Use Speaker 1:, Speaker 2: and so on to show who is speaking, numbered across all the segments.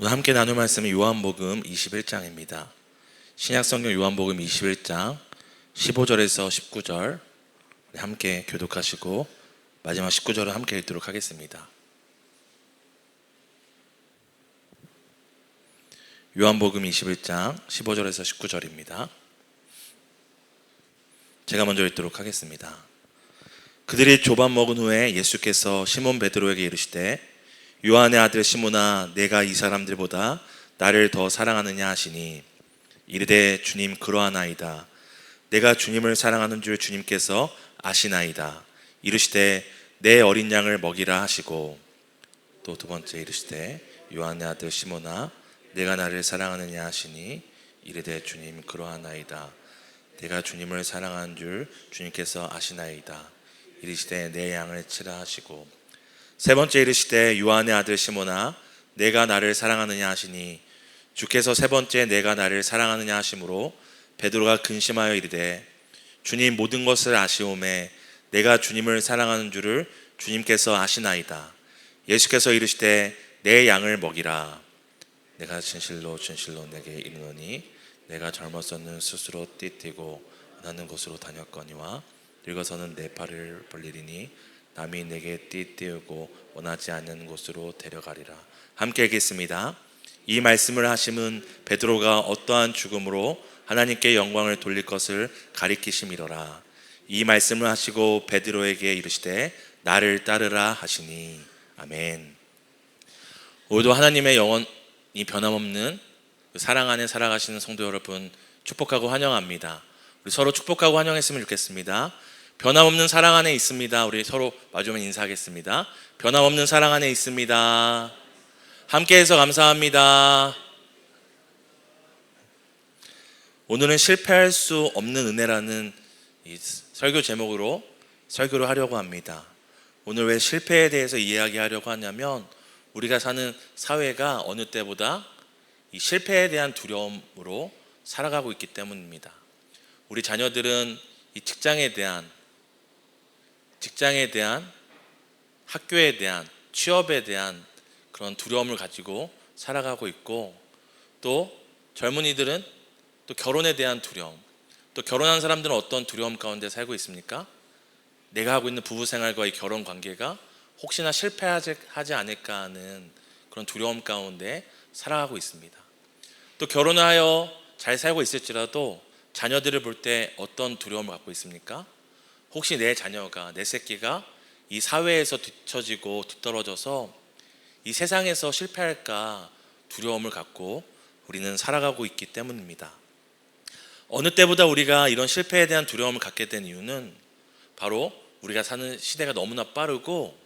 Speaker 1: 오늘 함께 나눌 말씀은 요한복음 21장입니다. 신약성경 요한복음 21장 15절에서 19절 함께 교독하시고 마지막 19절을 함께 읽도록 하겠습니다. 요한복음 21장 15절에서 19절입니다. 제가 먼저 읽도록 하겠습니다. 그들이 조밥 먹은 후에 예수께서 시몬 베드로에게 이르시되 요한의 아들 시몬아, 내가 이 사람들보다 나를 더 사랑하느냐 하시니 이르되 주님, 그러하나이다. 내가 주님을 사랑하는 줄 주님께서 아시나이다. 이르시되 내 어린 양을 먹이라 하시고 또 두 번째 이르시되 요한의 아들 시몬아, 내가 나를 사랑하느냐 하시니 이르되 주님, 그러하나이다. 내가 주님을 사랑하는 줄 주님께서 아시나이다. 이르시되 내 양을 치라 하시고 세 번째 이르시되 요한의 아들 시몬아, 내가 나를 사랑하느냐 하시니 주께서 세 번째 내가 나를 사랑하느냐 하심으로 베드로가 근심하여 이르되 주님, 모든 것을 아시오매 내가 주님을 사랑하는 줄을 주님께서 아시나이다. 예수께서 이르시되 내 양을 먹이라. 내가 진실로 진실로 내게 이르노니 내가 젊었서는 스스로 띠뛰고 원하는 곳으로 다녔거니와 늙어서는 내 팔을 벌리리니 남이 내게 띠띠우고 원하지 않는 곳으로 데려가리라. 함께 읽겠습니다. 이 말씀을 하심은 베드로가 어떠한 죽음으로 하나님께 영광을 돌릴 것을 가리키심이로라. 이 말씀을 하시고 베드로에게 이르시되 나를 따르라 하시니. 아멘. 오늘도 하나님의 영원히 변함없는 사랑 안에 살아가시는 성도 여러분 축복하고 환영합니다. 우리 서로 축복하고 환영했으면 좋겠습니다. 변함없는 사랑 안에 있습니다. 우리 서로 마주보면 인사하겠습니다. 변함없는 사랑 안에 있습니다. 함께해서 감사합니다. 오늘은 실패할 수 없는 은혜라는 이 설교 제목으로 설교를 하려고 합니다. 오늘 왜 실패에 대해서 이야기하려고 하냐면 우리가 사는 사회가 어느 때보다 이 실패에 대한 두려움으로 살아가고 있기 때문입니다. 우리 자녀들은 이 직장에 대한 학교에 대한 취업에 대한 그런 두려움을 가지고 살아가고 있고, 또 젊은이들은 또 결혼에 대한 두려움, 또 결혼한 사람들은 어떤 두려움 가운데 살고 있습니까? 내가 하고 있는 부부 생활과의 결혼 관계가 혹시나 실패하지 않을까 하는 그런 두려움 가운데 살아가고 있습니다. 또 결혼을 하여 잘 살고 있을지라도 자녀들을 볼 때 어떤 두려움을 갖고 있습니까? 혹시 내 자녀가, 내 새끼가 이 사회에서 뒤처지고 뒤떨어져서 이 세상에서 실패할까 두려움을 갖고 우리는 살아가고 있기 때문입니다. 어느 때보다 우리가 이런 실패에 대한 두려움을 갖게 된 이유는 바로 우리가 사는 시대가 너무나 빠르고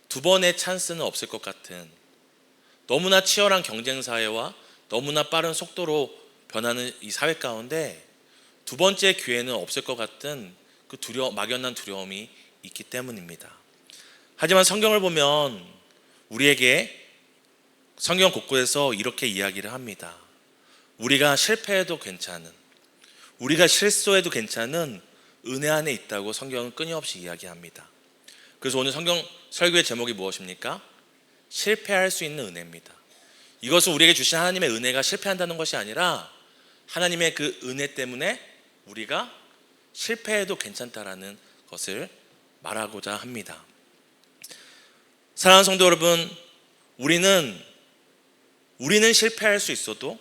Speaker 1: 두 번의 찬스는 없을 것 같은 너무나 치열한 경쟁 사회와 너무나 빠른 속도로 변하는 이 사회 가운데 두 번째 기회는 없을 것 같은 그 막연한 두려움이 있기 때문입니다. 하지만 성경을 보면 우리에게 성경 곳곳에서 이렇게 이야기를 합니다. 우리가 실패해도 괜찮은, 우리가 실수해도 괜찮은 은혜 안에 있다고 성경은 끊임없이 이야기합니다. 그래서 오늘 성경 설교의 제목이 무엇입니까? 실패할 수 있는 은혜입니다. 이것은 우리에게 주신 하나님의 은혜가 실패한다는 것이 아니라 하나님의 그 은혜 때문에 우리가 실패해도 괜찮다라는 것을 말하고자 합니다. 사랑하는 성도 여러분, 우리는 실패할 수 있어도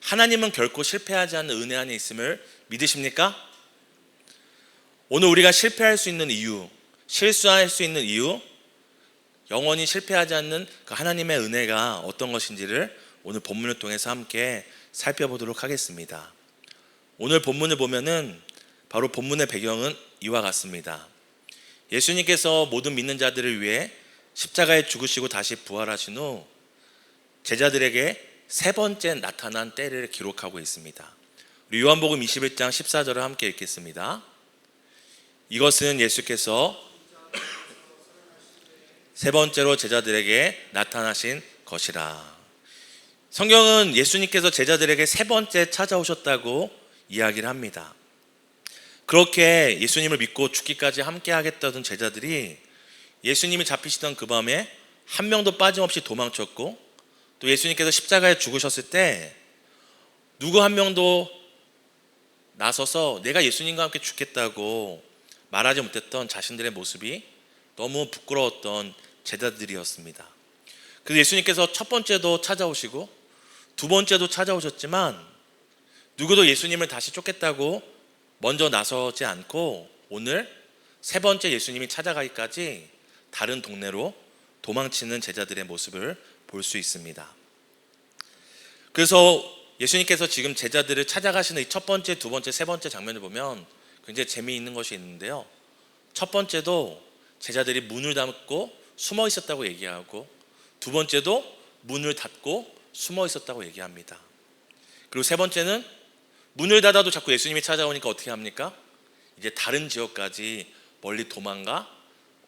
Speaker 1: 하나님은 결코 실패하지 않는 은혜 안에 있음을 믿으십니까? 오늘 우리가 실패할 수 있는 이유, 실수할 수 있는 이유, 영원히 실패하지 않는 그 하나님의 은혜가 어떤 것인지를 오늘 본문을 통해서 함께 살펴보도록 하겠습니다. 오늘 본문을 보면은 바로 본문의 배경은 이와 같습니다. 예수님께서 모든 믿는 자들을 위해 십자가에 죽으시고 다시 부활하신 후 제자들에게 세 번째 나타난 때를 기록하고 있습니다. 우리 요한복음 21장 14절을 함께 읽겠습니다. 이것은 예수께서 세 번째로 제자들에게 나타나신 것이라. 성경은 예수님께서 제자들에게 세 번째 찾아오셨다고 이야기를 합니다. 그렇게 예수님을 믿고 죽기까지 함께 하겠다던 제자들이 예수님이 잡히시던 그 밤에 한 명도 빠짐없이 도망쳤고 또 예수님께서 십자가에 죽으셨을 때 누구 한 명도 나서서 내가 예수님과 함께 죽겠다고 말하지 못했던 자신들의 모습이 너무 부끄러웠던 제자들이었습니다. 그래서 예수님께서 첫 번째도 찾아오시고 두 번째도 찾아오셨지만 누구도 예수님을 다시 쫓겠다고 먼저 나서지 않고 오늘 세 번째 예수님이 찾아가기까지 다른 동네로 도망치는 제자들의 모습을 볼 수 있습니다. 그래서 예수님께서 지금 제자들을 찾아가시는 이 첫 번째, 두 번째, 세 번째 장면을 보면 굉장히 재미있는 것이 있는데요. 첫 번째도 제자들이 문을 닫고 숨어 있었다고 얘기하고 두 번째도 문을 닫고 숨어 있었다고 얘기합니다. 그리고 세 번째는 문을 닫아도 자꾸 예수님이 찾아오니까 어떻게 합니까? 이제 다른 지역까지 멀리 도망가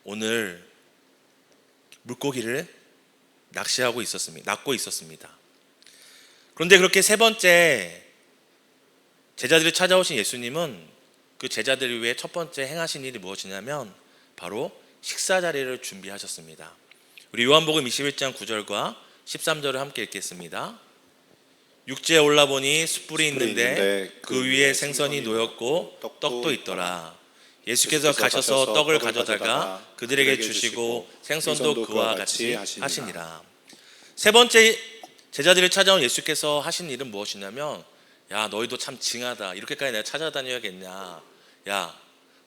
Speaker 1: 오늘 물고기를 낚고 있었습니다. 그런데 그렇게 세 번째 제자들이 찾아오신 예수님은 그 제자들을 위해 첫 번째 행하신 일이 무엇이냐면 바로 식사 자리를 준비하셨습니다. 우리 요한복음 21장 9절과 13절을 함께 읽겠습니다. 육지에 올라보니 숯불이 있는데 그 위에 생선이 놓였고 떡도 있더라. 예수께서 가셔서 떡을 가져다가 그들에게 주시고 생선도 그와 같이 하시니라. 세 번째 제자들을 찾아온 예수께서 하신 일은 무엇이냐면 야 너희도 참 징하다. 이렇게까지 내가 찾아다녀야겠냐. 야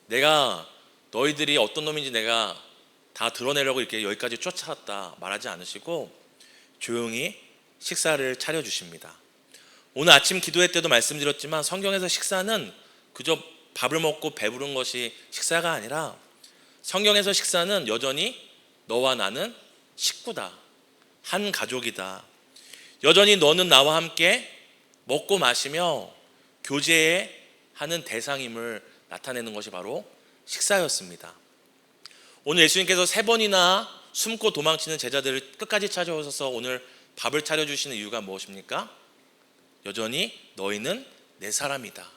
Speaker 1: 내가 너희들이 어떤 놈인지 내가 다 드러내려고 이렇게 여기까지 쫓아왔다 말하지 않으시고 조용히 식사를 차려주십니다. 오늘 아침 기도회 때도 말씀드렸지만 성경에서 식사는 그저 밥을 먹고 배부른 것이 식사가 아니라 성경에서 식사는 여전히 너와 나는 식구다. 한 가족이다. 여전히 너는 나와 함께 먹고 마시며 교제하는 대상임을 나타내는 것이 바로 식사였습니다. 오늘 예수님께서 세 번이나 숨고 도망치는 제자들을 끝까지 찾아오셔서 오늘 밥을 차려주시는 이유가 무엇입니까? 여전히 너희는 내 사람이다.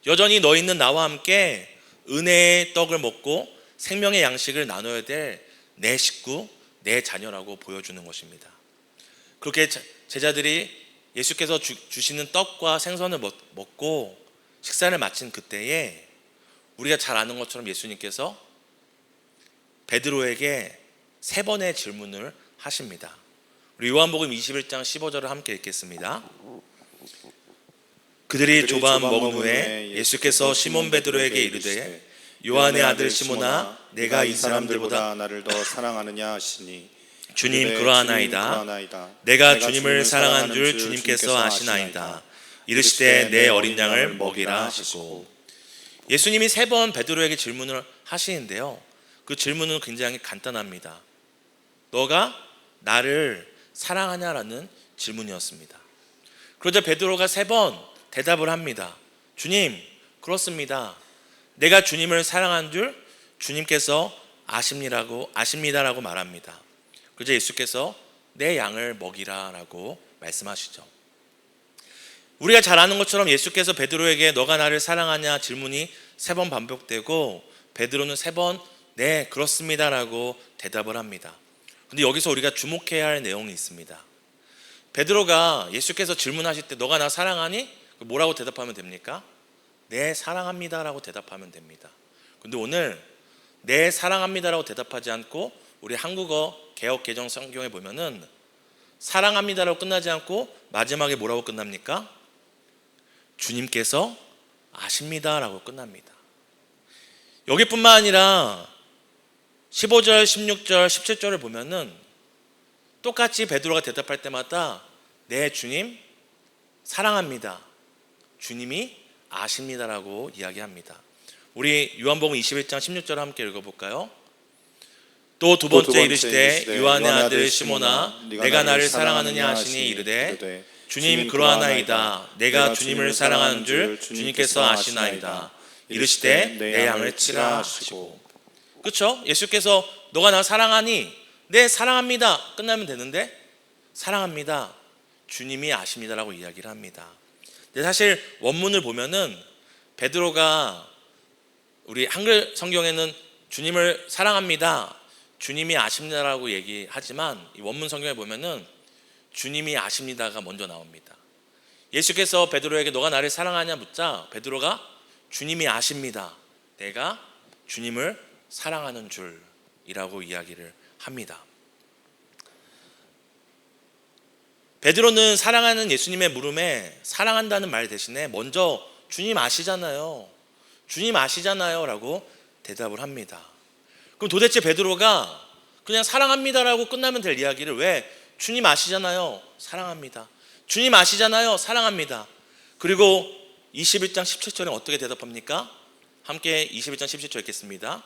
Speaker 1: 여전히 너희는 나와 함께 은혜의 떡을 먹고 생명의 양식을 나눠야 될 내 식구, 내 자녀라고 보여주는 것입니다. 그렇게 제자들이 예수께서 주시는 떡과 생선을 먹고 식사를 마친 그때에 우리가 잘 아는 것처럼 예수님께서 베드로에게 세 번의 질문을 하십니다. 우리 요한복음 21장 15절을 함께 읽겠습니다. 그들이 조반 먹은 후에 예수께서 시몬 베드로에게 이르되 요한의 아들 시몬아 내가 이 사람들보다
Speaker 2: 나를 더 사랑하느냐 하시니
Speaker 1: 주님 그러하나이다. 내가 주님을 사랑한 줄 주님께서 아시나이다. 이르시되 내 어린 양을 먹이라 하시고 예수님이 세 번 베드로에게 질문을 하시는데요. 그 질문은 굉장히 간단합니다. 너가 나를 사랑하냐라는 질문이었습니다. 그러자 베드로가 세 번 대답을 합니다. 주님, 그렇습니다. 내가 주님을 사랑한 줄 주님께서 아십니다라고 말합니다. 그러자 예수께서 내 양을 먹이라라고 말씀하시죠. 우리가 잘 아는 것처럼 예수께서 베드로에게 너가 나를 사랑하냐 질문이 세 번 반복되고 베드로는 세 번 네 그렇습니다라고 대답을 합니다. 근데 여기서 우리가 주목해야 할 내용이 있습니다. 베드로가 예수께서 질문하실 때 너가 나 사랑하니? 뭐라고 대답하면 됩니까? 네 사랑합니다라고 대답하면 됩니다. 근데 오늘 네 사랑합니다라고 대답하지 않고 우리 한국어 개역개정 성경에 보면은 사랑합니다라고 끝나지 않고 마지막에 뭐라고 끝납니까? 주님께서 아십니다라고 끝납니다. 여기뿐만 아니라 15절, 16절, 17절을 보면은 똑같이 베드로가 대답할 때마다 네 주님 사랑합니다. 주님이 아십니다라고 이야기합니다. 우리 요한복음 21장 16절을 함께 읽어볼까요? 또 두 번째 이르시되 요한의 아들 시몬아 내가 나를 사랑하느냐 하시니 이르되 주님 그러하나이다. 내가 주님을 사랑하는 줄 주님께서 아시나이다. 이르시되 내 양을 치라 하시고. 그렇죠? 예수께서 너가 나 사랑하니? 네 사랑합니다. 끝나면 되는데 사랑합니다. 주님이 아십니다라고 이야기를 합니다. 근데 사실 원문을 보면은 베드로가 우리 한글 성경에는 주님을 사랑합니다. 주님이 아십니다라고 얘기하지만 이 원문 성경에 보면은 주님이 아십니다가 먼저 나옵니다. 예수께서 베드로에게 너가 나를 사랑하냐 묻자 베드로가 주님이 아십니다. 내가 주님을 사랑하는 줄이라고 이야기를 합니다. 베드로는 사랑하는 예수님의 물음에 사랑한다는 말 대신에 먼저 주님 아시잖아요. 주님 아시잖아요 라고 대답을 합니다. 그럼 도대체 베드로가 그냥 사랑합니다라고 끝나면 될 이야기를 왜 주님 아시잖아요. 사랑합니다. 주님 아시잖아요. 사랑합니다. 그리고 21장 17절에 어떻게 대답합니까? 함께 21장 17절 읽겠습니다.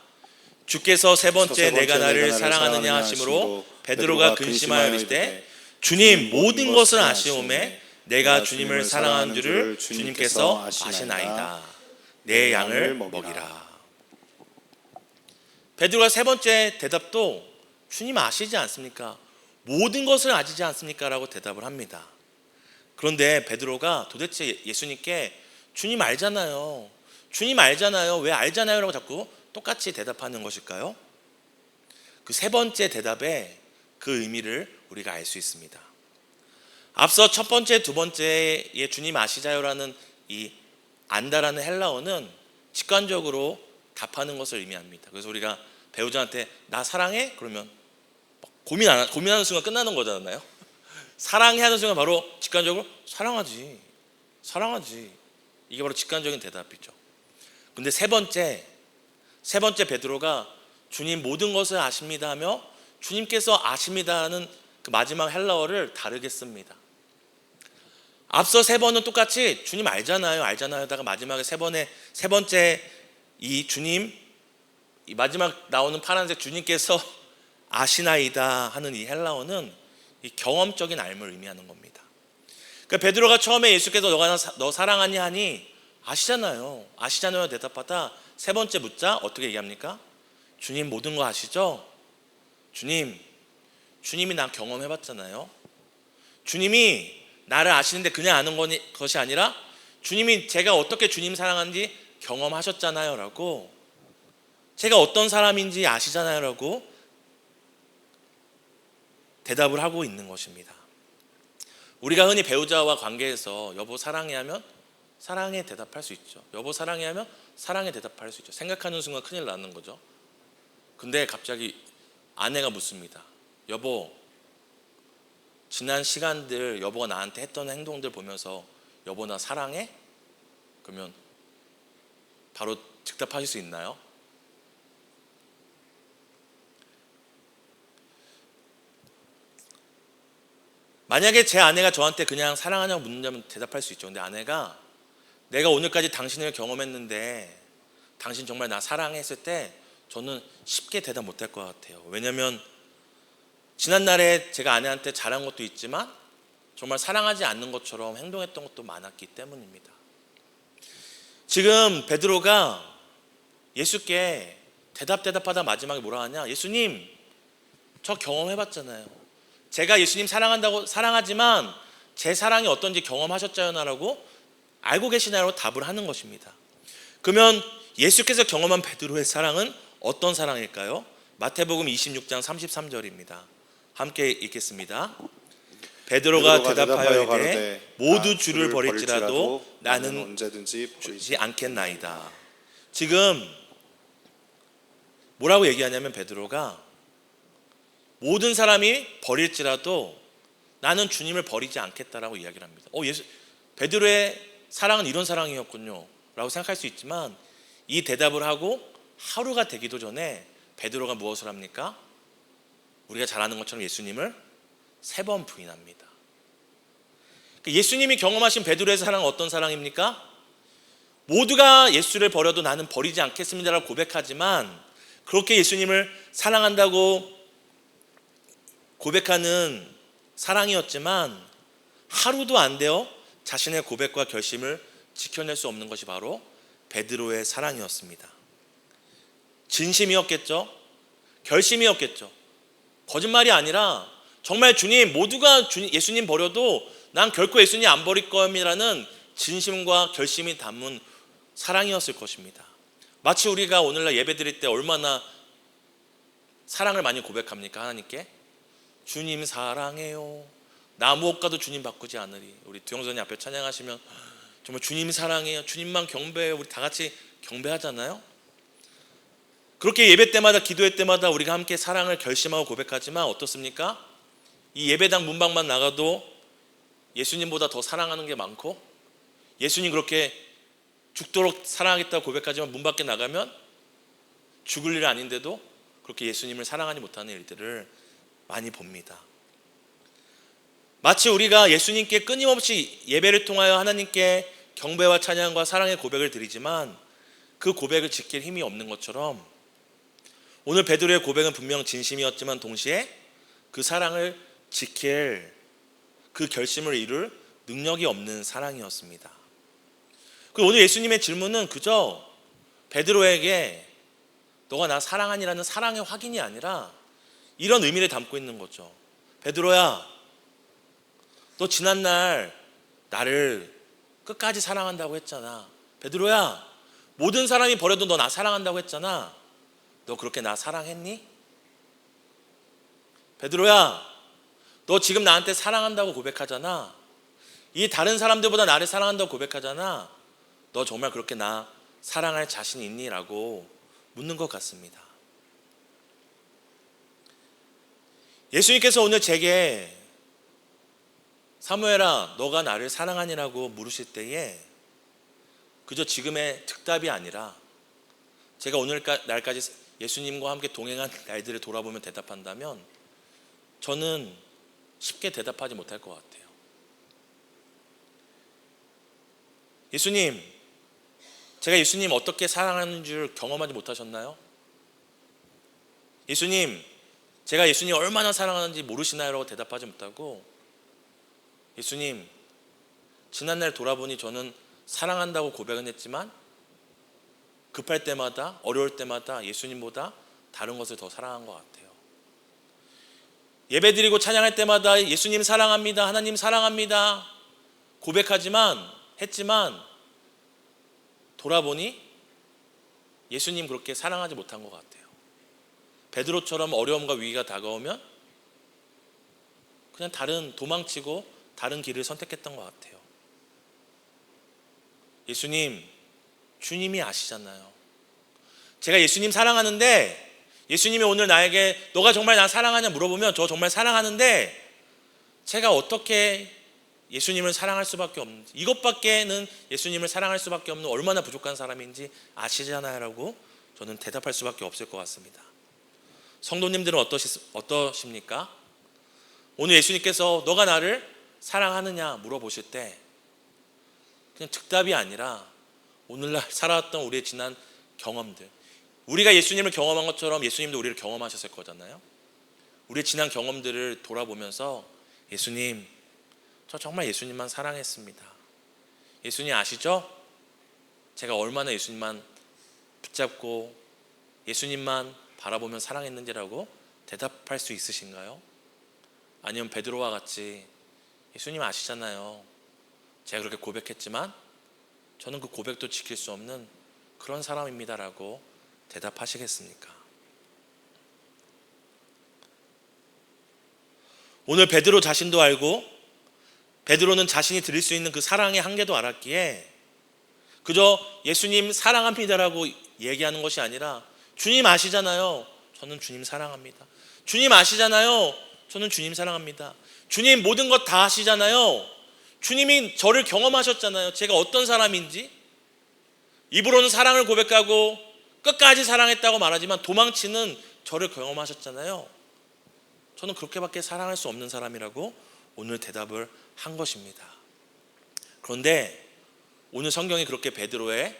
Speaker 1: 주께서 세 번째 내가 나를 사랑하느냐 하심으로 베드로가 근심하여 이르되 주님 모든 것을 아시오매 내가 주님을 사랑하는 줄을 주님께서 아시나이다. 내 양을 먹이라. 베드로가 세 번째 대답도 주님 아시지 않습니까? 모든 것을 아시지 않습니까? 라고 대답을 합니다. 그런데 베드로가 도대체 예수님께 주님 알잖아요. 주님 알잖아요. 왜 알잖아요? 라고 자꾸 똑같이 대답하는 것일까요? 그 세 번째 대답에 그 의미를 우리가 알 수 있습니다. 앞서 첫 번째, 두 번째의 주님 아시자요라는 이 안다라는 헬라어는 직관적으로 답하는 것을 의미합니다. 그래서 우리가 배우자한테 나 사랑해? 그러면 고민하는 순간 끝나는 거잖아요. 사랑해 하는 순간 바로 직관적으로 사랑하지. 이게 바로 직관적인 대답이죠. 근데 세 번째 베드로가 주님 모든 것을 아십니다 하며 주님께서 아십니다는 그 마지막 헬라어를 다르게 씁니다. 앞서 세 번은 똑같이 주님 알잖아요 하다가 마지막에 세 번째 이 주님, 이 마지막 나오는 파란색 주님께서 아시나이다 하는 이 헬라어는 이 경험적인 알을 의미하는 겁니다. 그러니까 베드로가 처음에 예수께서 너 사랑하니 하니 아시잖아요 대답하다 세 번째 묻자 어떻게 얘기합니까? 주님 모든 거 아시죠? 주님이 나 경험해봤잖아요. 주님이 나를 아시는데 그냥 아는 것이 아니라 주님이 제가 어떻게 주님 사랑하는지 경험하셨잖아요 라고, 제가 어떤 사람인지 아시잖아요 라고 대답을 하고 있는 것입니다. 우리가 흔히 배우자와 관계에서 여보 사랑해 하면 사랑해 대답할 수 있죠. 여보 사랑해 하면 사랑해 대답할 수 있죠. 생각하는 순간 큰일 나는 거죠. 근데 갑자기 아내가 묻습니다. 여보, 지난 시간들 여보가 나한테 했던 행동들 보면서 여보 나 사랑해? 그러면 바로 즉답하실 수 있나요? 만약에 제 아내가 저한테 그냥 사랑하냐고 묻는다면 대답할 수 있죠. 근데 아내가 내가 오늘까지 당신을 경험했는데 당신 정말 나 사랑했을 때 저는 쉽게 대답 못할 것 같아요. 왜냐하면 지난날에 제가 아내한테 잘한 것도 있지만 정말 사랑하지 않는 것처럼 행동했던 것도 많았기 때문입니다. 지금 베드로가 예수께 대답하다 마지막에 뭐라 하냐? 예수님, 저 경험해봤잖아요. 제가 예수님 사랑하지만 제 사랑이 어떤지 경험하셨잖아라고 알고 계시나요? 답을 하는 것입니다. 그러면 예수께서 경험한 베드로의 사랑은 어떤 사랑일까요? 마태복음 26장 33절입니다. 함께 읽겠습니다. 베드로가 대답하여 이르되 모두 주를 버릴지라도 나는
Speaker 2: 언제든지
Speaker 1: 주지 않겠나이다. 지금 뭐라고 얘기하냐면 베드로가 모든 사람이 버릴지라도 나는 주님을 버리지 않겠다라고 이야기를 합니다. 베드로의 사랑은 이런 사랑이었군요 라고 생각할 수 있지만 이 대답을 하고 하루가 되기도 전에 베드로가 무엇을 합니까? 우리가 잘 아는 것처럼 예수님을 3번 부인합니다. 예수님이 경험하신 베드로의 사랑은 어떤 사랑입니까? 모두가 예수를 버려도 나는 버리지 않겠습니다라고 고백하지만 그렇게 예수님을 사랑한다고 고백하는 사랑이었지만 하루도 안 되어 자신의 고백과 결심을 지켜낼 수 없는 것이 바로 베드로의 사랑이었습니다. 진심이었겠죠? 결심이었겠죠? 거짓말이 아니라 정말 주님, 모두가 예수님 버려도 난 결코 예수님 안 버릴 겁니다라는 진심과 결심이 담은 사랑이었을 것입니다. 마치 우리가 오늘날 예배 드릴 때 얼마나 사랑을 많이 고백합니까? 하나님께 주님 사랑해요, 나 무엇과도 주님 바꾸지 않으리. 우리 두영선이 앞에 찬양하시면 정말 주님 사랑해요, 주님만 경배해요, 우리 다 같이 경배하잖아요. 그렇게 예배 때마다, 기도회 때마다 우리가 함께 사랑을 결심하고 고백하지만 어떻습니까? 이 예배당 문밖만 나가도 예수님보다 더 사랑하는 게 많고, 예수님 그렇게 죽도록 사랑하겠다고 고백하지만 문 밖에 나가면 죽을 일 아닌데도 그렇게 예수님을 사랑하지 못하는 일들을 많이 봅니다. 마치 우리가 예수님께 끊임없이 예배를 통하여 하나님께 경배와 찬양과 사랑의 고백을 드리지만 그 고백을 지킬 힘이 없는 것처럼, 오늘 베드로의 고백은 분명 진심이었지만 동시에 그 사랑을 지킬 그 결심을 이룰 능력이 없는 사랑이었습니다. 그리고 오늘 예수님의 질문은 그저 베드로에게 너가 나 사랑하니라는 사랑의 확인이 아니라 이런 의미를 담고 있는 거죠. 베드로야, 너 지난날 나를 끝까지 사랑한다고 했잖아. 베드로야, 모든 사람이 버려도 너 나 사랑한다고 했잖아. 너 그렇게 나 사랑했니? 베드로야, 너 지금 나한테 사랑한다고 고백하잖아. 이 다른 사람들보다 나를 사랑한다고 고백하잖아. 너 정말 그렇게 나 사랑할 자신 있니? 라고 묻는 것 같습니다. 예수님께서 오늘 제게 사무엘아, 너가 나를 사랑하니라고 물으실 때에 그저 지금의 즉답이 아니라 제가 오늘 날까지 예수님과 함께 동행한 날들을 돌아보며 대답한다면 저는 쉽게 대답하지 못할 것 같아요. 예수님, 제가 예수님 어떻게 사랑하는 줄 경험하지 못하셨나요? 예수님, 제가 예수님 얼마나 사랑하는지 모르시나요? 라고 대답하지 못하고, 예수님, 지난날 돌아보니 저는 사랑한다고 고백은 했지만 급할 때마다, 어려울 때마다 예수님보다 다른 것을 더 사랑한 것 같아요. 예배드리고 찬양할 때마다 예수님 사랑합니다, 하나님 사랑합니다 했지만 돌아보니 예수님 그렇게 사랑하지 못한 것 같아요. 베드로처럼 어려움과 위기가 다가오면 그냥 도망치고 다른 길을 선택했던 것 같아요. 예수님, 주님이 아시잖아요. 제가 예수님 사랑하는데, 예수님이 오늘 나에게 너가 정말 나 사랑하냐 물어보면 저 정말 사랑하는데 제가 어떻게 예수님을 사랑할 수밖에 없는지, 이것밖에는 예수님을 사랑할 수밖에 없는 얼마나 부족한 사람인지 아시잖아요 라고 저는 대답할 수밖에 없을 것 같습니다. 성도님들은 어떠십니까? 오늘 예수님께서 너가 나를 사랑하느냐 물어보실 때 그냥 즉답이 아니라 오늘날 살아왔던 우리의 지난 경험들, 우리가 예수님을 경험한 것처럼 예수님도 우리를 경험하셨을 거잖아요. 우리의 지난 경험들을 돌아보면서 예수님, 저 정말 예수님만 사랑했습니다. 예수님 아시죠? 제가 얼마나 예수님만 붙잡고 예수님만 바라보며 사랑했는지라고 대답할 수 있으신가요? 아니면 베드로와 같이 예수님 아시잖아요. 제가 그렇게 고백했지만 저는 그 고백도 지킬 수 없는 그런 사람입니다라고 대답하시겠습니까? 오늘 베드로 자신도 알고 베드로는 자신이 드릴 수 있는 그 사랑의 한계도 알았기에 그저 예수님 사랑합니다라고 얘기하는 것이 아니라 주님 아시잖아요. 저는 주님 사랑합니다. 주님 아시잖아요. 저는 주님 사랑합니다. 주님 모든 것 다 아시잖아요. 주님이 저를 경험하셨잖아요. 제가 어떤 사람인지. 입으로는 사랑을 고백하고 끝까지 사랑했다고 말하지만 도망치는 저를 경험하셨잖아요. 저는 그렇게밖에 사랑할 수 없는 사람이라고 오늘 대답을 한 것입니다. 그런데 오늘 성경이 그렇게 베드로의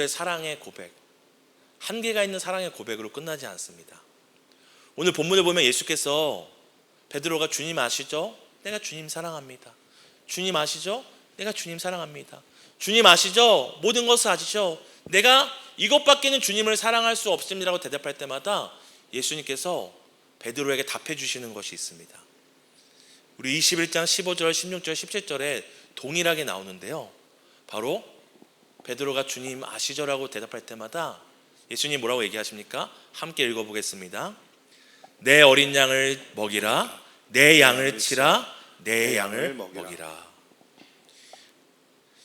Speaker 1: 사랑의 고백, 한계가 있는 사랑의 고백으로 끝나지 않습니다. 오늘 본문을 보면 예수께서 베드로가 주님 아시죠? 내가 주님 사랑합니다. 주님 아시죠? 내가 주님 사랑합니다. 주님 아시죠? 모든 것을 아시죠? 내가 이것밖에는 주님을 사랑할 수 없습니다라고 대답할 때마다 예수님께서 베드로에게 답해 주시는 것이 있습니다. 우리 21장 15절, 16절, 17절에 동일하게 나오는데요. 바로 베드로가 주님 아시죠라고 대답할 때마다 예수님 뭐라고 얘기하십니까? 함께 읽어보겠습니다. 내 어린 양을 먹이라. 내 양을 치라. 내 양을 먹이라.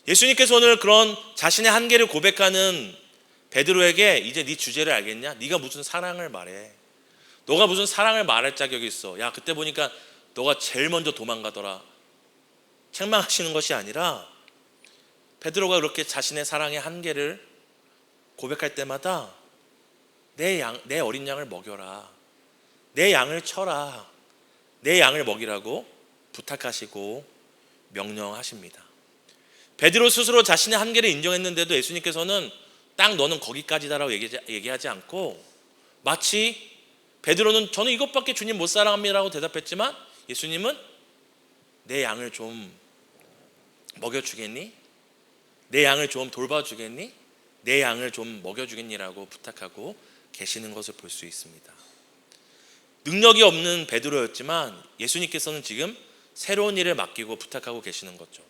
Speaker 1: 예수님께서 오늘 그런 자신의 한계를 고백하는 베드로에게 이제 네 주제를 알겠냐? 네가 무슨 사랑을 말해? 너가 무슨 사랑을 말할 자격이 있어? 야, 그때 보니까 너가 제일 먼저 도망가더라. 책망하시는 것이 아니라 베드로가 그렇게 자신의 사랑의 한계를 고백할 때마다 내 어린 양을 먹여라. 내 양을 쳐라. 내 양을 먹이라고 부탁하시고 명령하십니다. 베드로 스스로 자신의 한계를 인정했는데도 예수님께서는 딱 너는 거기까지다라고 얘기하지 않고 마치 베드로는 저는 이것밖에 주님 못 사랑합니다라고 대답했지만 예수님은 내 양을 좀 먹여주겠니? 내 양을 좀 돌봐주겠니? 내 양을 좀 먹여주겠니라고 부탁하고 계시는 것을 볼 수 있습니다. 능력이 없는 베드로였지만 예수님께서는 지금 새로운 일을 맡기고 부탁하고 계시는 거죠.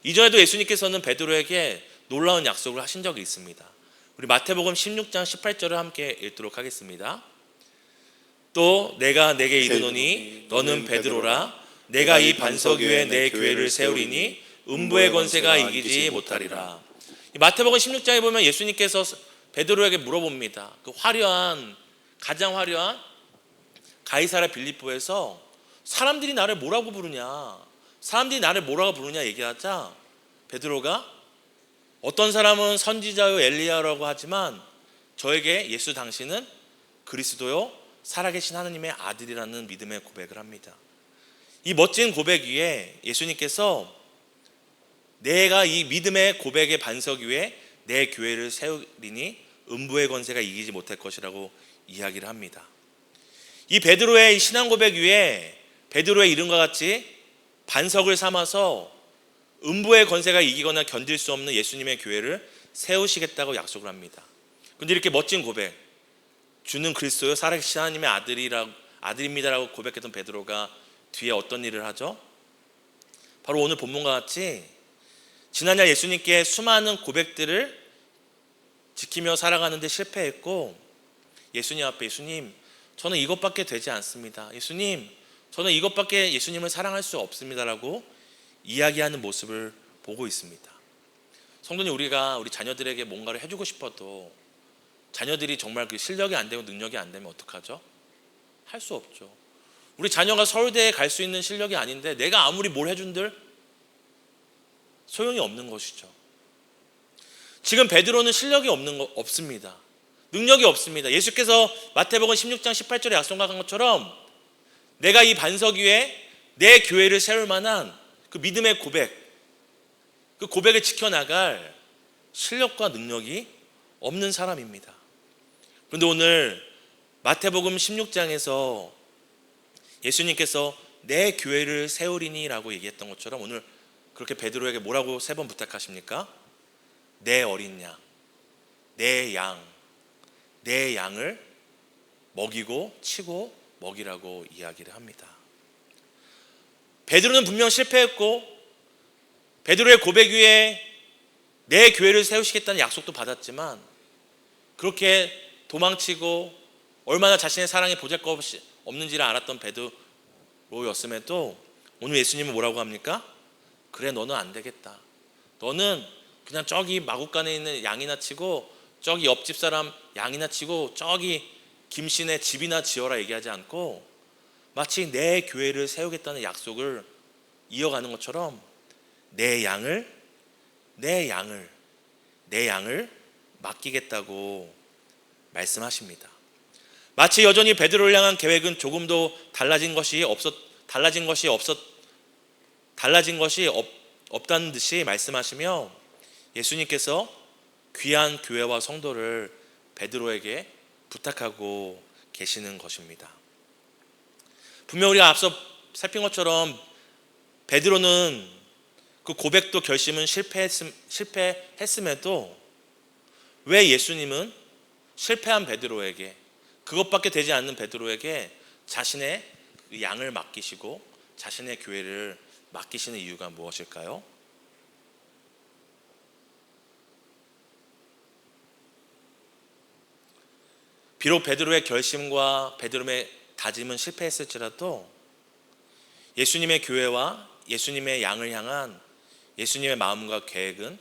Speaker 1: 이전에도 예수님께서는 베드로에게 놀라운 약속을 하신 적이 있습니다. 우리 마태복음 16장 18절을 함께 읽도록 하겠습니다. 또 내가 내게 이르노니 너는 베드로라. 내가 이 반석 위에 내 교회를 세우리니 음부의 권세가 이기지 못하리라. 마태복음 16장에 보면 예수님께서 베드로에게 물어봅니다. 그 가장 화려한 가이사랴 빌립보에서 사람들이 나를 뭐라고 부르냐? 사람들이 나를 뭐라고 부르냐 얘기하자 베드로가 어떤 사람은 선지자요 엘리야라고 하지만 저에게 예수 당신은 그리스도요 살아계신 하나님의 아들이라는 믿음의 고백을 합니다. 이 멋진 고백 위에 예수님께서 내가 이 믿음의 고백의 반석 위에 내 교회를 세우리니 음부의 권세가 이기지 못할 것이라고 이야기를 합니다. 이 베드로의 신앙 고백 위에 베드로의 이름과 같이 반석을 삼아서 음부의 권세가 이기거나 견딜 수 없는 예수님의 교회를 세우시겠다고 약속을 합니다. 그런데 이렇게 멋진 고백, 주는 그리스도요 살아계신 하나님의 아들입니다라고 고백했던 베드로가 뒤에 어떤 일을 하죠? 바로 오늘 본문과 같이 지난날 예수님께 수많은 고백들을 지키며 살아가는데 실패했고 예수님 앞에 예수님 저는 이것밖에 되지 않습니다. 예수님 저는 이것밖에 예수님을 사랑할 수 없습니다라고 이야기하는 모습을 보고 있습니다. 성도님, 우리가 우리 자녀들에게 뭔가를 해주고 싶어도 자녀들이 정말 그 실력이 안 되고 능력이 안 되면 어떡하죠? 할 수 없죠. 우리 자녀가 서울대에 갈 수 있는 실력이 아닌데 내가 아무리 뭘 해준들 소용이 없는 것이죠. 지금 베드로는 실력이 없습니다. 능력이 없습니다. 예수께서 마태복음 16장 18절에 약속한 것처럼 내가 이 반석 위에 내 교회를 세울 만한 그 믿음의 고백, 그 고백을 지켜나갈 실력과 능력이 없는 사람입니다. 그런데 오늘 마태복음 16장에서 예수님께서 내 교회를 세우리니 라고 얘기했던 것처럼 오늘 그렇게 베드로에게 뭐라고 3번 부탁하십니까? 내 어린 양, 내 양을 먹이고 치고 먹이라고 이야기를 합니다. 베드로는 분명 실패했고 베드로의 고백 위에 내 교회를 세우시겠다는 약속도 받았지만 그렇게 도망치고 얼마나 자신의 사랑에 보잘것없는지를 알았던 베드로였음에도 오늘 예수님은 뭐라고 합니까? 그래 너는 안 되겠다. 너는 그냥 저기 마구간에 있는 양이나 치고 저기 옆집 사람 양이나 치고 저기 김씨네 집이나 지어라 얘기하지 않고 마치 내 교회를 세우겠다는 약속을 이어가는 것처럼 내 양을 맡기겠다고 말씀하십니다. 마치 여전히 베드로를 향한 계획은 조금도 달라진 것이 없다는 듯이 말씀하시며 예수님께서 귀한 교회와 성도를 베드로에게 부탁하고 계시는 것입니다. 분명 우리가 앞서 살핀 것처럼 베드로는 그 고백도 결심은 실패했음에도 왜 예수님은 실패한 베드로에게, 그것밖에 되지 않는 베드로에게 자신의 양을 맡기시고 자신의 교회를 맡기시는 이유가 무엇일까요? 비록 베드로의 결심과 다짐은 실패했을지라도 예수님의 교회와 예수님의 양을 향한 예수님의 마음과 계획은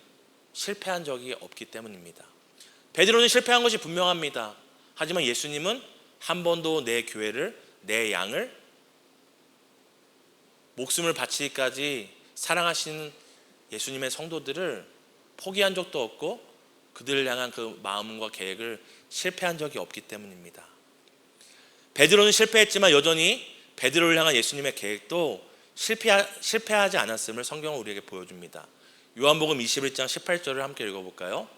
Speaker 1: 실패한 적이 없기 때문입니다. 베드로는 실패한 것이 분명합니다. 하지만 예수님은 한 번도 내 교회를, 내 양을 목숨을 바치기까지 사랑하시는 예수님의 성도들을 포기한 적도 없고 그들을 향한 그 마음과 계획을 실패한 적이 없기 때문입니다. 베드로는 실패했지만 여전히 베드로를 향한 예수님의 계획도 실패하지 않았음을 성경은 우리에게 보여줍니다. 요한복음 21장 18절을 함께 읽어볼까요?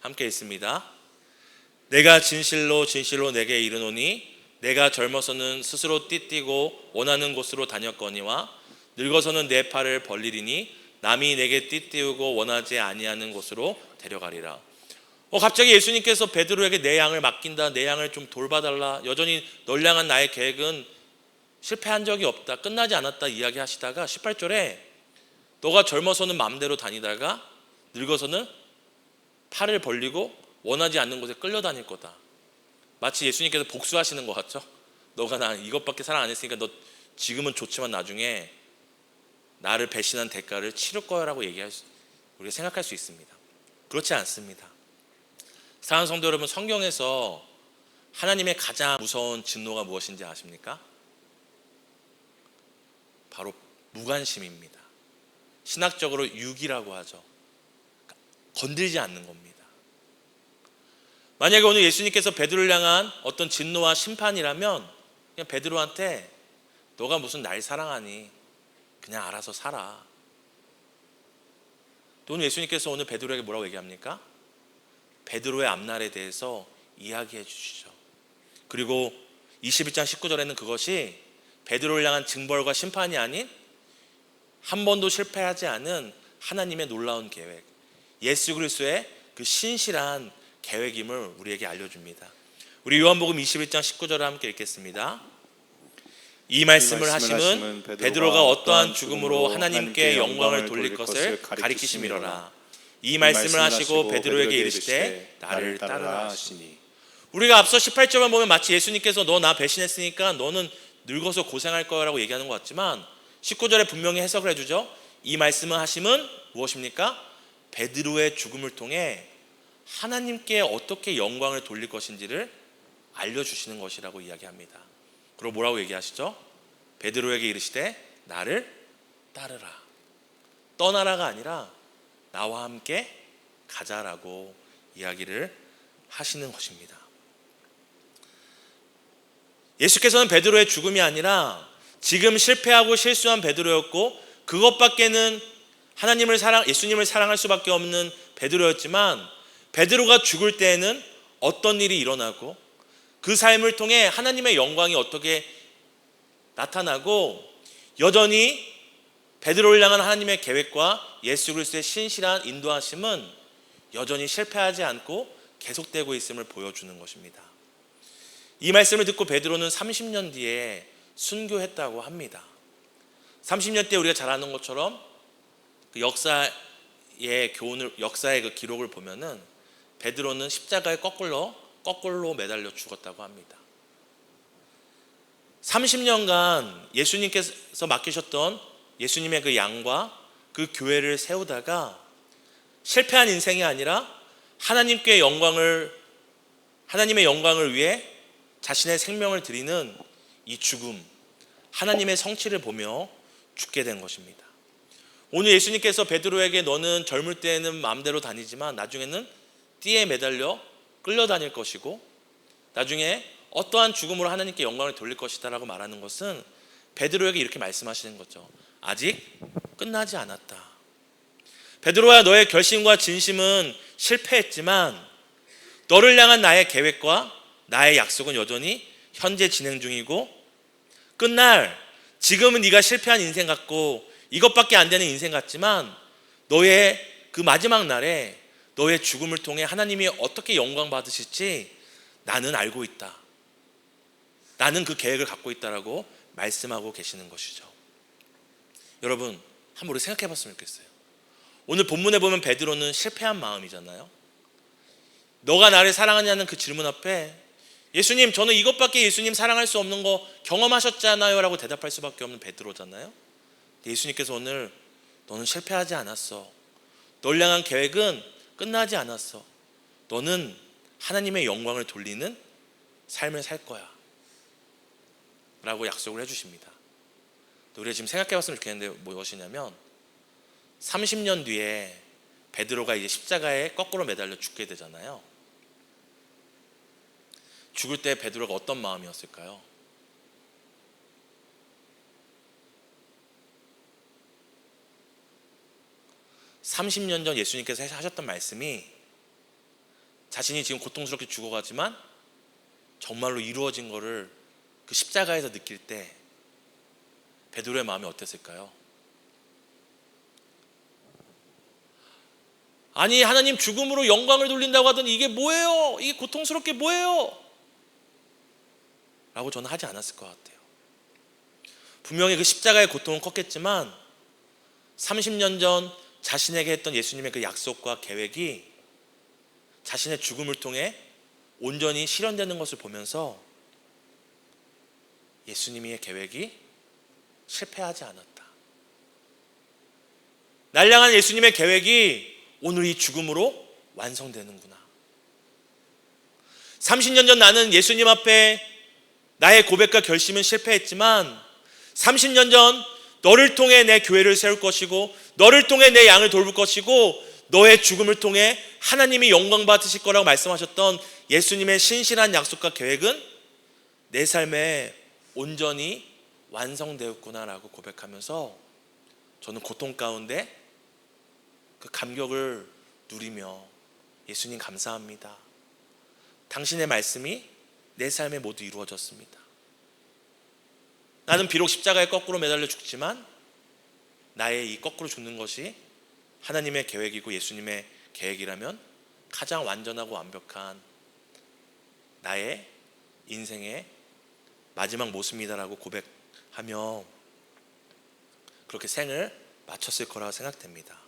Speaker 1: 함께 읽습니다. 내가 진실로 진실로 내게 이르노니 내가 젊어서는 스스로 띠띠고 원하는 곳으로 다녔거니와 늙어서는 내 팔을 벌리리니 남이 내게 띠띠우고 원하지 아니하는 곳으로 데려가리라. 갑자기 예수님께서 베드로에게 내 양을 맡긴다, 내 양을 좀 돌봐달라, 여전히 널 향한 나의 계획은 실패한 적이 없다, 끝나지 않았다 이야기하시다가 18절에 너가 젊어서는 마음대로 다니다가 늙어서는 팔을 벌리고 원하지 않는 곳에 끌려다닐 거다. 마치 예수님께서 복수하시는 것 같죠? 너가 나 이것밖에 사랑 안 했으니까 너 지금은 좋지만 나중에 나를 배신한 대가를 치를 거야 라고 우리가 생각할 수 있습니다. 그렇지 않습니다. 사랑하는 성도 여러분, 성경에서 하나님의 가장 무서운 진노가 무엇인지 아십니까? 바로 무관심입니다. 신학적으로 유기라고 하죠. 건들지 않는 겁니다. 만약에 오늘 예수님께서 베드로를 향한 어떤 진노와 심판이라면 그냥 베드로한테 너가 무슨 날 사랑하니 그냥 알아서 살아. 또 오늘 예수님께서 오늘 베드로에게 뭐라고 얘기합니까? 베드로의 앞날에 대해서 이야기해 주시죠. 그리고 21장 19절에는 그것이 베드로를 향한 징벌과 심판이 아닌 한 번도 실패하지 않은 하나님의 놀라운 계획, 예수 그리스도의 그 신실한 계획임을 우리에게 알려줍니다. 우리 요한복음 21장 19절을 함께 읽겠습니다. 이 말씀을 하심은 베드로가 어떠한 죽음으로 하나님께 영광을 돌릴 것을 가리키심이로라. 이 말씀을 하시고 베드로에게 이르시되 나를 따르라 하시니. 우리가 앞서 18절만 보면 마치 예수님께서 너 나 배신했으니까 너는 늙어서 고생할 거라고 얘기하는 것 같지만 19절에 분명히 해석을 해주죠. 이 말씀을 하심은 무엇입니까? 베드로의 죽음을 통해 하나님께 어떻게 영광을 돌릴 것인지를 알려주시는 것이라고 이야기합니다. 그리고 뭐라고 얘기하시죠? 베드로에게 이르시되 나를 따르라. 떠나라가 아니라 나와 함께 가자라고 이야기를 하시는 것입니다. 예수께서는 베드로의 죽음이 아니라 지금 실패하고 실수한 베드로였고 그것밖에는 예수님을 사랑할 수밖에 없는 베드로였지만 베드로가 죽을 때에는 어떤 일이 일어나고 그 삶을 통해 하나님의 영광이 어떻게 나타나고 여전히 베드로를 향한 하나님의 계획과 예수 그리스도의 신실한 인도하심은 여전히 실패하지 않고 계속되고 있음을 보여주는 것입니다. 이 말씀을 듣고 베드로는 30년 뒤에 순교했다고 합니다. 30년 뒤에 우리가 잘 아는 것처럼 그 역사의 그 기록을 보면은 베드로는 십자가에 거꾸로 매달려 죽었다고 합니다. 30년간 예수님께서 맡기셨던 예수님의 그 양과 그 교회를 세우다가 실패한 인생이 아니라 하나님의 영광을 위해 자신의 생명을 드리는 이 죽음, 하나님의 성취를 보며 죽게 된 것입니다. 오늘 예수님께서 베드로에게 너는 젊을 때에는 마음대로 다니지만 나중에는 띠에 매달려 끌려다닐 것이고 나중에 어떠한 죽음으로 하나님께 영광을 돌릴 것이다 라고 말하는 것은 베드로에게 이렇게 말씀하시는 거죠. 아직 끝나지 않았다. 베드로야, 너의 결심과 진심은 실패했지만 너를 향한 나의 계획과 나의 약속은 여전히 현재 진행 중이고 끝날, 지금은 네가 실패한 인생 같고 이것밖에 안 되는 인생 같지만 너의 그 마지막 날에 너의 죽음을 통해 하나님이 어떻게 영광 받으실지 나는 알고 있다. 나는 그 계획을 갖고 있다라고 말씀하고 계시는 것이죠. 여러분, 한번 우리 생각해 봤으면 좋겠어요. 오늘 본문에 보면 베드로는 실패한 마음이잖아요. 너가 나를 사랑하냐는 그 질문 앞에 예수님, 저는 이것밖에 예수님 사랑할 수 없는 거 경험하셨잖아요 라고 대답할 수밖에 없는 베드로잖아요. 예수님께서 오늘 너는 실패하지 않았어. 널 향한 계획은 끝나지 않았어. 너는 하나님의 영광을 돌리는 삶을 살 거야 라고 약속을 해주십니다. 우리가 지금 생각해 봤으면 좋겠는데 무엇이냐면 30년 뒤에 베드로가 이제 십자가에 거꾸로 매달려 죽게 되잖아요. 죽을 때 베드로가 어떤 마음이었을까요? (30년) 전 예수님께서 하셨던 말씀이 자신이 지금 고통스럽게 죽어가지만 정말로 이루어진 거를 그 십자가에서 느낄 때 베드로의 마음이 어땠을까요? 아니, 하나님 죽음으로 영광을 돌린다고 하더니 이게 뭐예요? 이게 고통스럽게 뭐예요? 라고 저는 하지 않았을 것 같아요. 분명히 그 십자가의 고통은 컸겠지만 30년 전 자신에게 했던 예수님의 그 약속과 계획이 자신의 죽음을 통해 온전히 실현되는 것을 보면서 예수님의 계획이 실패하지 않았다. 날 향한 예수님의 계획이 오늘 이 죽음으로 완성되는구나. 30년 전 나는 예수님 앞에 나의 고백과 결심은 실패했지만 30년 전 너를 통해 내 교회를 세울 것이고 너를 통해 내 양을 돌볼 것이고 너의 죽음을 통해 하나님이 영광 받으실 거라고 말씀하셨던 예수님의 신실한 약속과 계획은 내 삶에 온전히 완성되었구나라고 고백하면서 저는 고통 가운데 그 감격을 누리며 예수님 감사합니다. 당신의 말씀이 내 삶에 모두 이루어졌습니다. 나는 비록 십자가에 거꾸로 매달려 죽지만 나의 이 거꾸로 죽는 것이 하나님의 계획이고 예수님의 계획이라면 가장 완전하고 완벽한 나의 인생의 마지막 모습이다라고 고백하며 그렇게 생을 마쳤을 거라고 생각됩니다.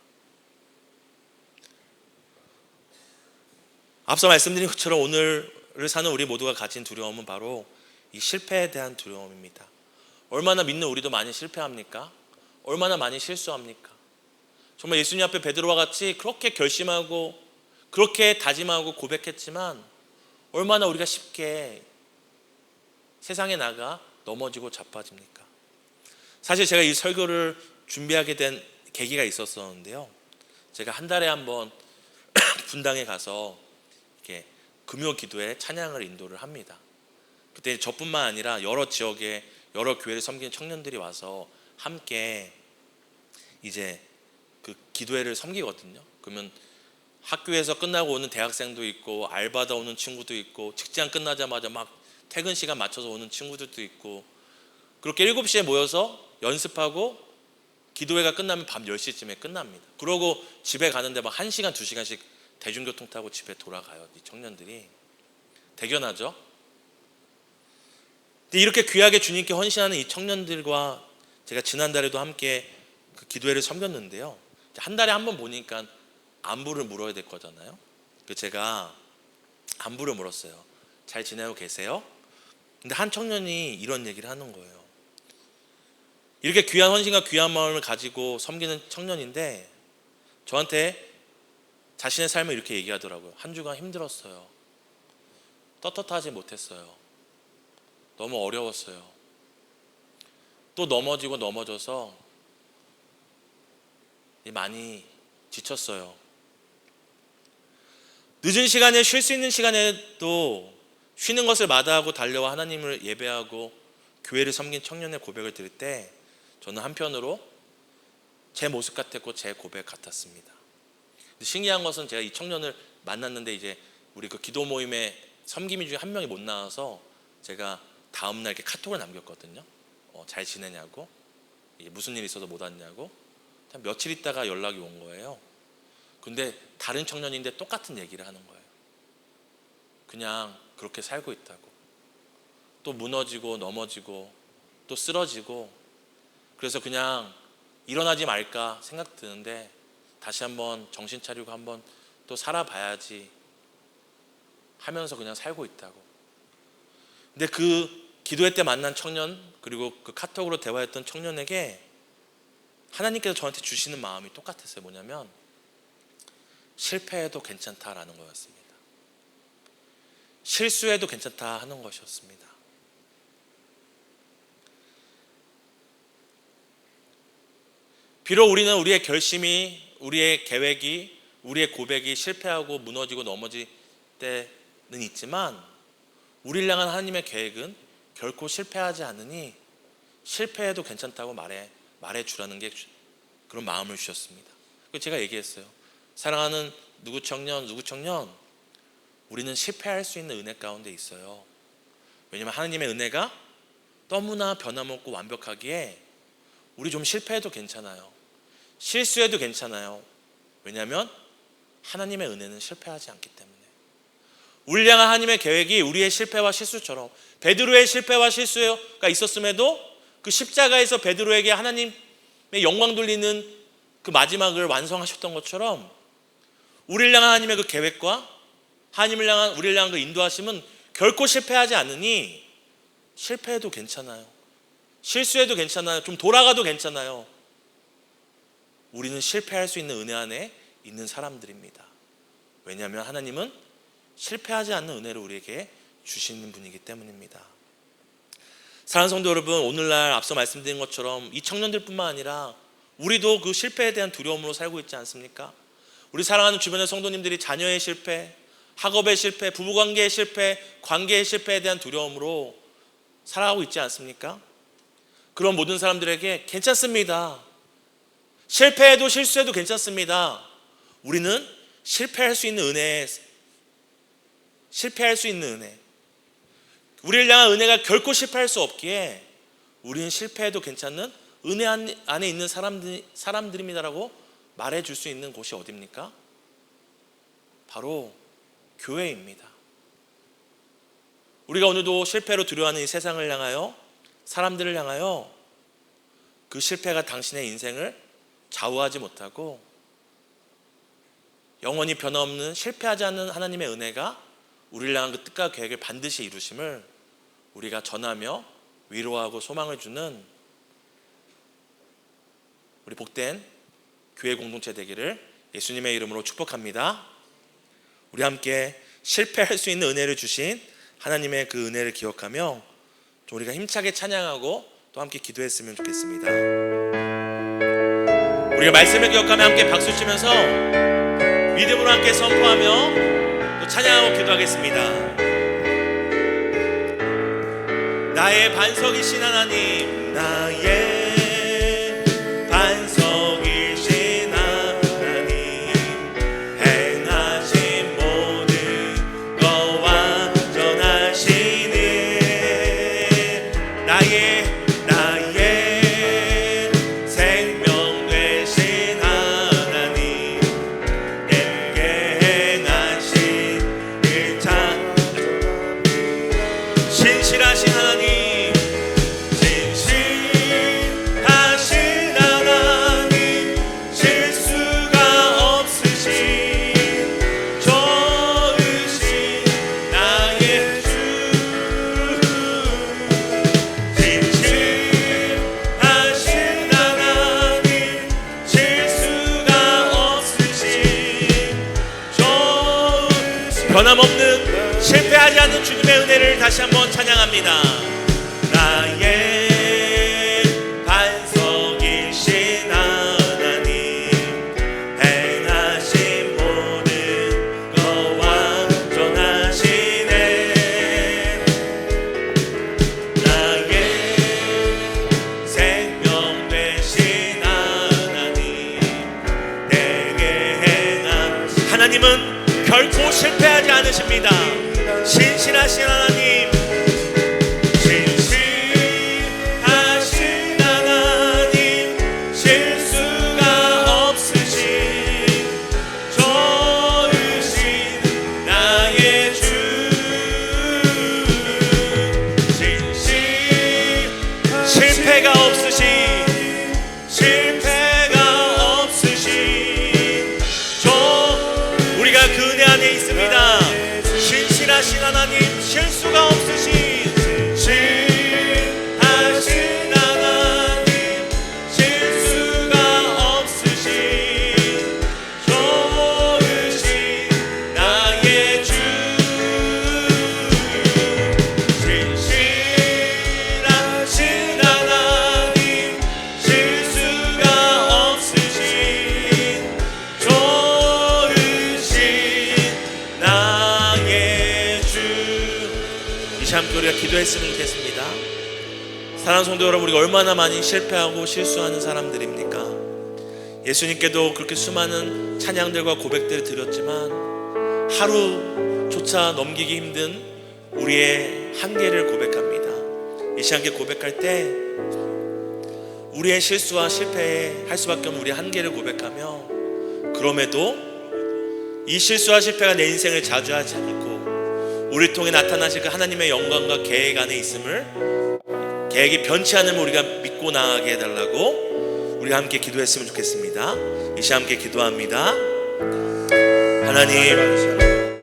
Speaker 1: 앞서 말씀드린 것처럼 오늘을 사는 우리 모두가 가진 두려움은 바로 이 실패에 대한 두려움입니다. 얼마나 믿는 우리도 많이 실패합니까? 얼마나 많이 실수합니까? 정말 예수님 앞에 베드로와 같이 그렇게 결심하고 그렇게 다짐하고 고백했지만 얼마나 우리가 쉽게 세상에 나가 넘어지고 자빠집니까? 사실 제가 이 설교를 준비하게 된 계기가 있었었는데요. 제가 한 달에 한 번 분당에 가서 이렇게 금요 기도에 찬양을 인도를 합니다. 그때 저뿐만 아니라 여러 지역에 여러 교회를 섬기는 청년들이 와서 함께 이제 그 기도회를 섬기거든요. 그러면 학교에서 끝나고 오는 대학생도 있고 알바다 오는 친구도 있고 직장 끝나자마자 막 퇴근 시간 맞춰서 오는 친구들도 있고 그렇게 7시에 모여서 연습하고 기도회가 끝나면 밤 10시쯤에 끝납니다. 그러고 집에 가는데 막 1시간, 2시간씩 대중교통 타고 집에 돌아가요. 이 청년들이. 대견하죠? 근데 이렇게 귀하게 주님께 헌신하는 이 청년들과 제가 지난달에도 함께 그 기도회를 섬겼는데요. 한 달에 한 번 보니까 안부를 물어야 될 거잖아요. 그래서 제가 안부를 물었어요. 잘 지내고 계세요? 근데 한 청년이 이런 얘기를 하는 거예요. 이렇게 귀한 헌신과 귀한 마음을 가지고 섬기는 청년인데 저한테 자신의 삶을 이렇게 얘기하더라고요. 한 주간 힘들었어요. 떳떳하지 못했어요. 너무 어려웠어요. 또 넘어지고 넘어져서 많이 지쳤어요. 늦은 시간에 쉴 수 있는 시간에도 쉬는 것을 마다하고 달려와 하나님을 예배하고 교회를 섬긴 청년의 고백을 들을 때 저는 한편으로 제 모습 같았고 제 고백 같았습니다. 근데 신기한 것은 제가 이 청년을 만났는데 이제 우리 그 기도 모임에 섬김이 중에 한 명이 못 나와서 제가 다음날 이렇게 카톡을 남겼거든요. 잘 지내냐고, 무슨 일 있어서 못 왔냐고. 며칠 있다가 연락이 온 거예요. 근데 다른 청년인데 똑같은 얘기를 하는 거예요. 그냥 그렇게 살고 있다고. 또 무너지고 넘어지고 또 쓰러지고 그래서 그냥 일어나지 말까 생각 드는데 다시 한번 정신 차리고 한번 또 살아봐야지 하면서 그냥 살고 있다고. 근데 그 기도회 때 만난 청년, 그리고 그 카톡으로 대화했던 청년에게 하나님께서 저한테 주시는 마음이 똑같았어요. 뭐냐면 실패해도 괜찮다라는 거였습니다. 실수해도 괜찮다 하는 것이었습니다. 비록 우리는 우리의 결심이, 우리의 계획이, 우리의 고백이 실패하고 무너지고 넘어질 때는 있지만 우리를 향한 하나님의 계획은 결코 실패하지 않으니 실패해도 괜찮다고 말해주라는 게 그런 마음을 주셨습니다. 제가 얘기했어요. 사랑하는 누구 청년, 우리는 실패할 수 있는 은혜 가운데 있어요. 왜냐하면 하나님의 은혜가 너무나 변함없고 완벽하기에 우리 좀 실패해도 괜찮아요. 실수해도 괜찮아요. 왜냐하면 하나님의 은혜는 실패하지 않기 때문에. 우리를 향한 하나님의 계획이 우리의 실패와 실수처럼, 베드로의 실패와 실수가 있었음에도 그 십자가에서 베드로에게 하나님의 영광 돌리는 그 마지막을 완성하셨던 것처럼 우리를 향한 하나님의 그 계획과 우리를 향한 그 인도하심은 결코 실패하지 않으니 실패해도 괜찮아요. 실수해도 괜찮아요. 좀 돌아가도 괜찮아요. 우리는 실패할 수 있는 은혜 안에 있는 사람들입니다. 왜냐하면 하나님은 실패하지 않는 은혜를 우리에게 주시는 분이기 때문입니다. 사랑하는 성도 여러분, 오늘날 앞서 말씀드린 것처럼 이 청년들뿐만 아니라 우리도 그 실패에 대한 두려움으로 살고 있지 않습니까? 우리 사랑하는 주변의 성도님들이 자녀의 실패, 학업의 실패, 부부관계의 실패, 관계의 실패에 대한 두려움으로 살아가고 있지 않습니까? 그런 모든 사람들에게 괜찮습니다. 실패해도 실수해도 괜찮습니다. 우리는 실패할 수 있는 은혜, 우리를 향한 은혜가 결코 실패할 수 없기에 우리는 실패해도 괜찮은 은혜 안에 있는 사람들입니다라고 말해줄 수 있는 곳이 어디입니까? 바로 교회입니다. 우리가 오늘도 실패로 두려워하는 이 세상을 향하여, 사람들을 향하여 그 실패가 당신의 인생을 좌우하지 못하고 영원히 변함없는 실패하지 않는 하나님의 은혜가 우리를 향한 그 뜻과 계획을 반드시 이루심을 우리가 전하며 위로하고 소망을 주는 우리 복된 교회 공동체 되기를 예수님의 이름으로 축복합니다. 우리 함께 실패할 수 있는 은혜를 주신 하나님의 그 은혜를 기억하며 좀 우리가 힘차게 찬양하고 또 함께 기도했으면 좋겠습니다. 우리가 말씀을 기억하며 함께 박수 치면서 믿음으로 함께 선포하며 또 찬양하고 기도하겠습니다. 나의 반석이신 하나님, 나의 반석이신 하나님, 행하신 모든 것 완전하시네. 나의 생명 되신 하나님, 내게 행하신 일참 신실하신 하나님, 변함없는 실패하지 않는 주님의 은혜를 다시 한번 찬양합니다. 나의 반석이신 하나님, 행하신 모든 것 완전하시네. 나의 생명 되신 하나님, 내게 행하신 하나님은 결코 실패하지 않으십니다. 신실하신 하나님, 신실하신 하나님, 실수가 없으신 좋으신 나의 주, 실패가 없으신 우리가 그 은혜 안에 있습니다. 신실하신 하나님, 실수가 없으신 우리가 기도했으면 좋겠습니다. 사랑하는 성도 여러분, 우리가 얼마나 많이 실패하고 실수하는 사람들입니까? 예수님께도 그렇게 수많은 찬양들과 고백들을 드렸지만 하루조차 넘기기 힘든 우리의 한계를 고백합니다. 이 시간에 고백할 때 우리의 실수와 실패에 할 수밖에 없는 우리의 한계를 고백하며, 그럼에도 이 실수와 실패가 내 인생을 좌주하지 않고 우리를 통해 나타나실 그 하나님의 영광과 계획 안에 있음을, 계획이 변치 않음을 우리가 믿고 나아가게 해달라고 우리가 함께 기도했으면 좋겠습니다. 이 시간 함께 기도합니다. 하나님,